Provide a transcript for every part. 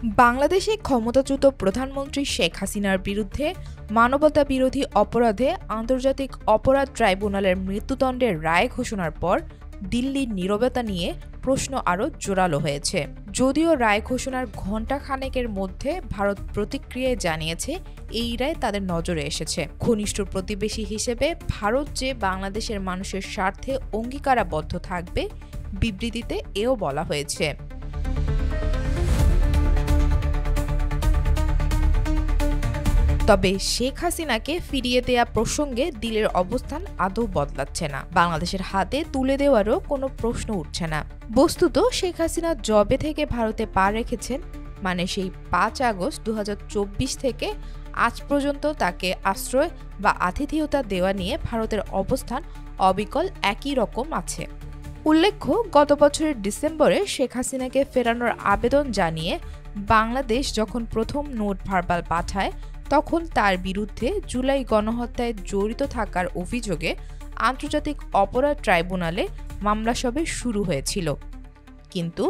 বাংলাদেশে ক্ষমতাচ্যুত প্রধানমন্ত্রী শেখ হাসিনার বিরুদ্ধে মানবতা বিরোধী অপরাধে আন্তর্জাতিক অপরাধ ট্রাইব্যুনালের মৃত্যুদণ্ডের রায় ঘোষণার পর দিল্লির নীরবতা নিয়ে প্রশ্ন আরও জোরালো হয়েছে। যদিও রায় ঘোষণার ঘণ্টাখানেকের মধ্যে ভারত প্রতিক্রিয়ায় জানিয়েছে এই রায় তাদের নজরে এসেছে। ঘনিষ্ঠ প্রতিবেশী হিসেবে ভারত যে বাংলাদেশের মানুষের স্বার্থে অঙ্গীকারাবদ্ধ থাকবে, বিবৃতিতে এও বলা হয়েছে। তবে শেখ হাসিনাকে ফিরিয়ে দেয়া প্রসঙ্গে দিল্লির অবস্থান আদৌ বদলাচ্ছে না। বাংলাদেশের হাতে তুলে দেওয়ারও কোনো প্রশ্ন উঠছে না। বস্তুত শেখ হাসিনা জবে থেকে ভারতে পা রেখেছেন, মানে সেই ৫ আগস্ট ২০২৪ থেকে আজ পর্যন্ত তাকে আশ্রয় বা আতিথেয়তা দেওয়া নিয়ে ভারতের অবস্থান অবিকল একই রকম আছে। উল্লেখ্য, গত বছরের ডিসেম্বরে শেখ হাসিনাকে ফেরানোর আবেদন জানিয়ে বাংলাদেশ যখন প্রথম নোট ভার্বাল পাঠায়, তখন তার বিরুদ্ধে জুলাই গণহত্যায় জড়িত থাকার অভিযোগে আন্তর্জাতিক অপরাধ ট্রাইব্যুনালে মামলা সবে শুরু হয়েছিল। কিন্তু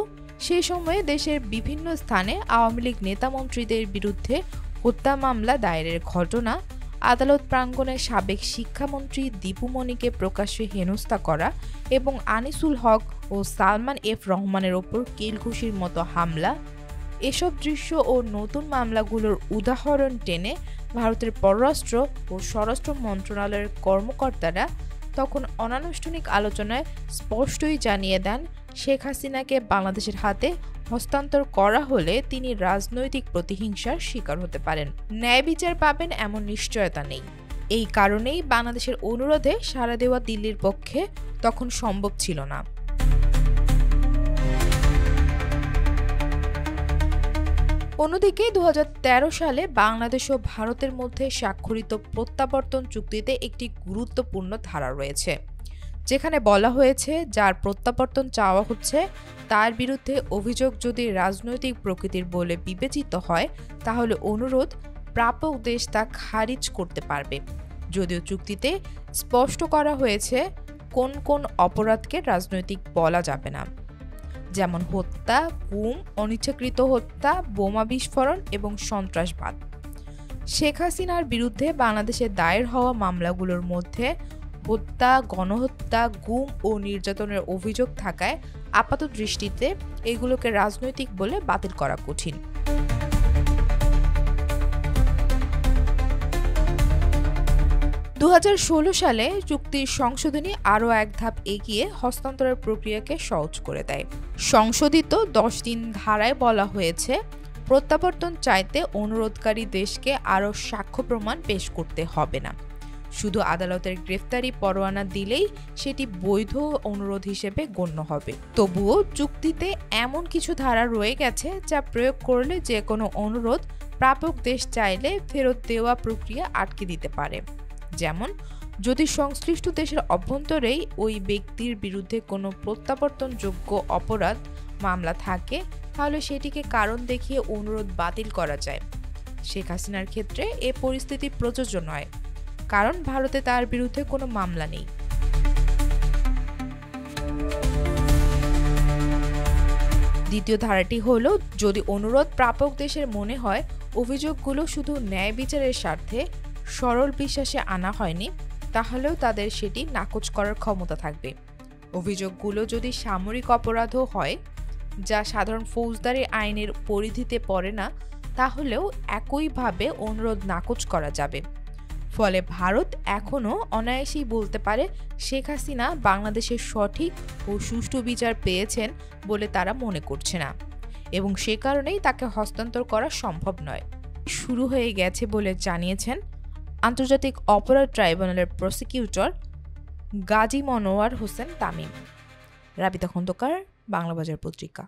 সে সময়ে দেশের বিভিন্ন স্থানে আওয়ামী লীগ নেতামন্ত্রীদের বিরুদ্ধে হত্যা মামলা দায়েরের ঘটনা, আদালত প্রাঙ্গণে সাবেক শিক্ষামন্ত্রী দীপু মনিকে প্রকাশ্যে হেনস্থা করা এবং আনিসুল হক ও সালমান এফ রহমানের ওপর কিলঘুষির মতো হামলা, এসব দৃশ্য ও নতুন মামলাগুলোর উদাহরণ টেনে ভারতের পররাষ্ট্র ও স্বরাষ্ট্র মন্ত্রণালয়ের কর্মকর্তারা তখন অনানুষ্ঠানিক আলোচনায় স্পষ্টই জানিয়ে দেন, শেখ হাসিনাকে বাংলাদেশের হাতে হস্তান্তর করা হলে তিনি রাজনৈতিক প্রতিহিংসার শিকার হতে পারেন। ন্যায় বিচার পাবেন এমন নিশ্চয়তা নেই। এই কারণেই বাংলাদেশের অনুরোধে সাড়া দেওয়া দিল্লির পক্ষে তখন সম্ভব ছিল না। অন্যদিকে ২০১৩ সালে বাংলাদেশ ও ভারতের মধ্যে স্বাক্ষরিত প্রত্যাবর্তন চুক্তিতে একটি গুরুত্বপূর্ণ ধারা রয়েছে, যেখানে বলা হয়েছে যার প্রত্যাবর্তন চাওয়া হচ্ছে তার বিরুদ্ধে অভিযোগ যদি রাজনৈতিক প্রকৃতির বলে বিবেচিত হয়, তাহলে অনুরোধ প্রাপক দেশ তা খারিজ করতে পারবে। যদিও চুক্তিতে স্পষ্ট করা হয়েছে কোন কোন অপরাধকে রাজনৈতিক বলা যাবে না, যেমন হত্যা, গুম, অনিচ্ছাকৃত হত্যা, বোমা বিস্ফোরণ এবং সন্ত্রাসবাদ। শেখ হাসিনার বিরুদ্ধে বাংলাদেশে দায়ের হওয়া মামলাগুলোর মধ্যে হত্যা, গণহত্যা, গুম ও নির্যাতনের অভিযোগ থাকায় আপাত দৃষ্টিতে এগুলোকে রাজনৈতিক বলে বাতিল করা কঠিন। দু ২০১৬ সালে চুক্তির সংশোধনী আরও এক ধাপ এগিয়ে হস্তান্তরের প্রক্রিয়াকে সহজ করে দেয়। সংশোধিত ১০ ধারায় বলা হয়েছে, প্রত্যাবর্তন চাইতে অনুরোধকারী দেশকে আরও সাক্ষ্য প্রমাণ পেশ করতে হবে না। শুধু আদালতের গ্রেফতারি পরোয়ানা দিলেই সেটি বৈধ অনুরোধ হিসেবে গণ্য হবে। তবুও চুক্তিতে এমন কিছু ধারা রয়ে গেছে যা প্রয়োগ করলে যে কোনো অনুরোধ প্রাপক দেশ চাইলে ফেরত দেওয়া প্রক্রিয়া আটকে দিতে পারে। যেমন, যদি সংশ্লিষ্ট দেশের অভ্যন্তরেই ওই ব্যক্তির বিরুদ্ধে কোনো প্রত্যাবর্তনযোগ্য অপরাধ মামলা থাকে, তাহলে সেটিকে কারণ দেখিয়ে অনুরোধ বাতিল করা যায়। শেখ হাসিনার ক্ষেত্রে এ পরিস্থিতি প্রযোজ্য নয়, কারণ ভারতে তার বিরুদ্ধে কোনো মামলা নেই। দ্বিতীয় ধারাটি হলো, যদি অনুরোধ প্রাপক দেশের মনে হয় অভিযোগগুলো শুধু ন্যায় বিচারের স্বার্থে সরল বিশ্বাসে আনা হয়নি, তাহলেও তাদের সেটি নাকচ করার ক্ষমতা থাকবে। অভিযোগগুলো যদি সামরিক অপরাধও হয়, যা সাধারণ ফৌজদারি আইনের পরিধিতে পড়ে না, তাহলেও একইভাবে অনুরোধ নাকচ করা যাবে। ফলে ভারত এখনও অনায়াসেই বলতে পারে শেখ হাসিনা বাংলাদেশের সঠিক ও সুষ্ঠু বিচার পেয়েছেন বলে তারা মনে করছে না, এবং সে কারণেই তাকে হস্তান্তর করা সম্ভব নয়। শুরু হয়ে গেছে বলে জানিয়েছেন আন্তর্জাতিক অপরাধ ট্রাইব্যুনালের প্রসিকিউটর গাজী মনোয়ার হোসেন তামিম। রাবিতা খন্দকার, বাংলা বাজার পত্রিকা।